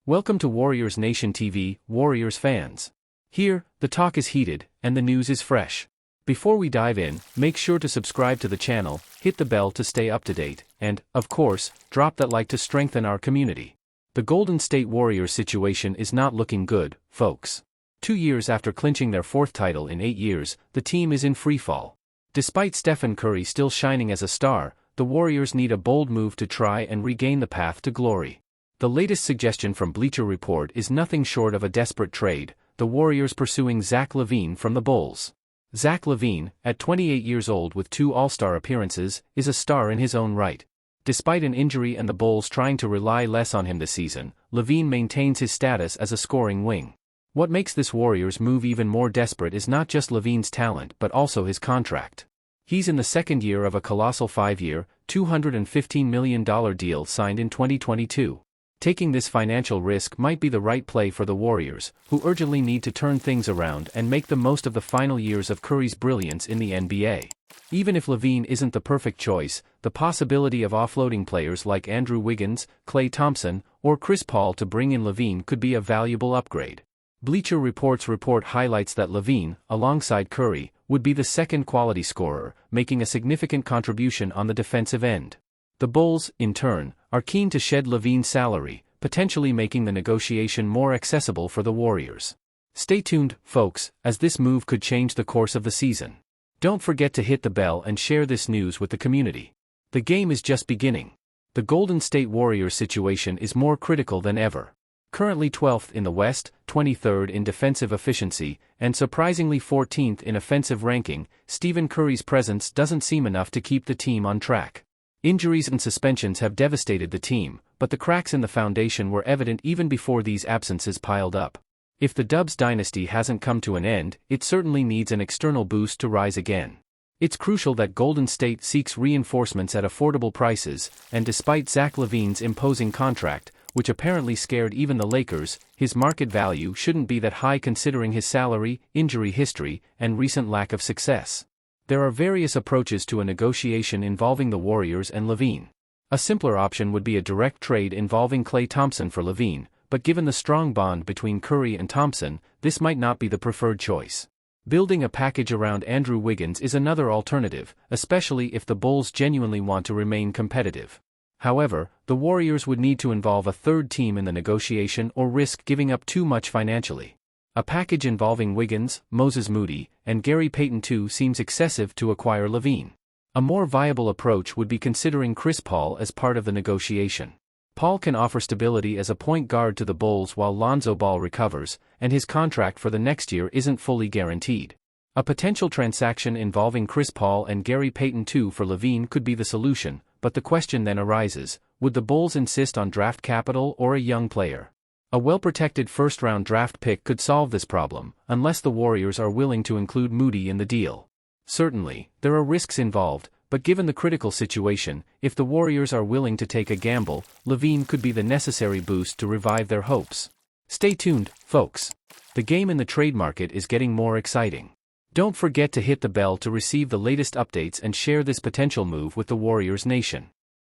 Welcome to Warriors Nation TV, Warriors fans. Here, the talk is heated, and the news is fresh. Before we dive in, make sure to subscribe to the channel, hit the bell to stay up to date, and, of course, drop that like to strengthen our community. The Golden State Warriors situation is not looking good, folks. 2 years after clinching their 4th title in 8 years, the team is in freefall. Despite Stephen Curry still shining as a star, the Warriors need a bold move to try and regain the path to glory. The latest suggestion from Bleacher Report is nothing short of a desperate trade, the Warriors pursuing Zach LaVine from the Bulls. Zach LaVine, at 28 years old with 2 All-Star appearances, is a star in his own right. Despite an injury and the Bulls trying to rely less on him this season, LaVine maintains his status as a scoring wing. What makes this Warriors move even more desperate is not just LaVine's talent but also his contract. He's in the second year of a colossal 5-year, $215 million deal signed in 2022. Taking this financial risk might be the right play for the Warriors, who urgently need to turn things around and make the most of the final years of Curry's brilliance in the NBA. Even if LaVine isn't the perfect choice, the possibility of offloading players like Andrew Wiggins, Klay Thompson, or Chris Paul to bring in LaVine could be a valuable upgrade. Bleacher Report's report highlights that LaVine, alongside Curry, would be the second quality scorer, making a significant contribution on the defensive end. The Bulls, in turn, are keen to shed LaVine's salary, potentially making the negotiation more accessible for the Warriors. Stay tuned, folks, as this move could change the course of the season. Don't forget to hit the bell and share this news with the community. The game is just beginning. The Golden State Warriors situation is more critical than ever. Currently 12th in the West, 23rd in defensive efficiency, and surprisingly 14th in offensive ranking, Stephen Curry's presence doesn't seem enough to keep the team on track. Injuries and suspensions have devastated the team, but the cracks in the foundation were evident even before these absences piled up. If the Dubs dynasty hasn't come to an end, it certainly needs an external boost to rise again. It's crucial that Golden State seeks reinforcements at affordable prices, and despite Zach LaVine's imposing contract, which apparently scared even the Lakers, his market value shouldn't be that high considering his salary, injury history, and recent lack of success. There are various approaches to a negotiation involving the Warriors and LaVine. A simpler option would be a direct trade involving Klay Thompson for LaVine, but given the strong bond between Curry and Thompson, this might not be the preferred choice. Building a package around Andrew Wiggins is another alternative, especially if the Bulls genuinely want to remain competitive. However, the Warriors would need to involve a third team in the negotiation or risk giving up too much financially. A package involving Wiggins, Moses Moody, and Gary Payton II seems excessive to acquire LaVine. A more viable approach would be considering Chris Paul as part of the negotiation. Paul can offer stability as a point guard to the Bulls while Lonzo Ball recovers, and his contract for the next year isn't fully guaranteed. A potential transaction involving Chris Paul and Gary Payton II for LaVine could be the solution, but the question then arises, would the Bulls insist on draft capital or a young player? A well-protected first-round draft pick could solve this problem, unless the Warriors are willing to include Moody in the deal. Certainly, there are risks involved, but given the critical situation, if the Warriors are willing to take a gamble, LaVine could be the necessary boost to revive their hopes. Stay tuned, folks. The game in the trade market is getting more exciting. Don't forget to hit the bell to receive the latest updates and share this potential move with the Warriors Nation.